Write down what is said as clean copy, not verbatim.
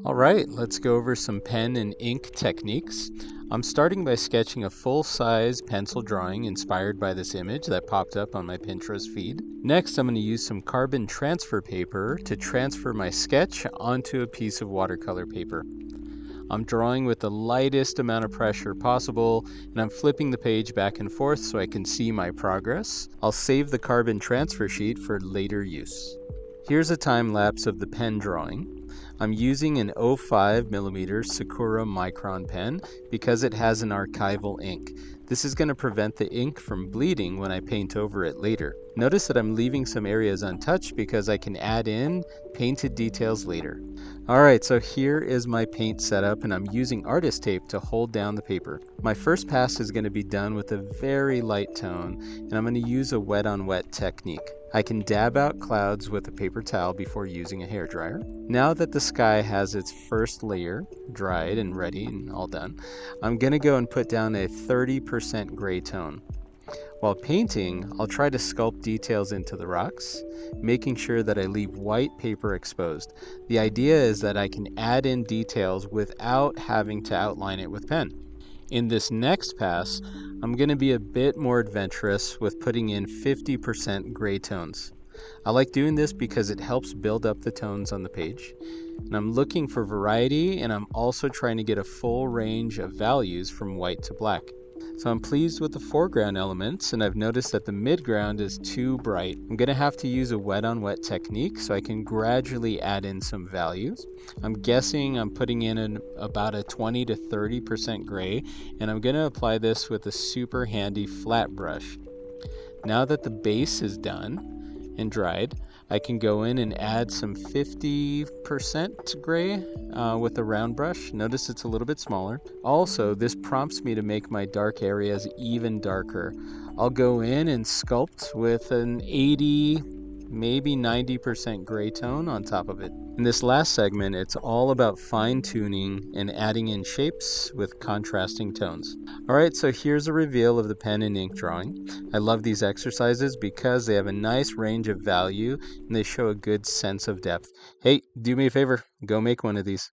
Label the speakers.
Speaker 1: All right, let's go over some pen and ink techniques. I'm starting by sketching a full-size pencil drawing inspired by this image that popped up on my Pinterest feed. Next, I'm going to use some carbon transfer paper to transfer my sketch onto a piece of watercolor paper. I'm drawing with the lightest amount of pressure possible, and I'm flipping the page back and forth so I can see my progress. I'll save the carbon transfer sheet for later use. Here's a time lapse of the pen drawing. I'm using an 0.5mm Sakura micron pen because it has an archival ink. This is going to prevent the ink from bleeding when I paint over it later. Notice that I'm leaving some areas untouched because I can add in painted details later. Alright, so here is my paint setup, and I'm using artist tape to hold down the paper. My first pass is going to be done with a very light tone, and I'm going to use a wet on wet technique. I can dab out clouds with a paper towel before using a hairdryer. Now that the sky has its first layer dried and ready and all done, I'm going to go and put down a 30% gray tone. While painting, I'll try to sculpt details into the rocks, making sure that I leave white paper exposed. The idea is that I can add in details without having to outline it with pen. In this next pass, I'm going to be a bit more adventurous with putting in 50% gray tones. I like doing this because it helps build up the tones on the page. And I'm looking for variety, and I'm also trying to get a full range of values from white to black. So I'm pleased with the foreground elements, and I've noticed that the midground is too bright. I'm going to have to use a wet on wet technique so I can gradually add in some values. I'm guessing I'm putting in about a 20 to 30% gray, and I'm going to apply this with a super handy flat brush. Now that the base is done and dried, I can go in and add some 50% gray with a round brush. Notice it's a little bit smaller. Also, this prompts me to make my dark areas even darker. I'll go in and sculpt with an 80, maybe 90% gray tone on top of it. In this last segment, it's all about fine-tuning and adding in shapes with contrasting tones. Alright, so here's a reveal of the pen and ink drawing. I love these exercises because they have a nice range of value and they show a good sense of depth. Hey, do me a favor, go make one of these.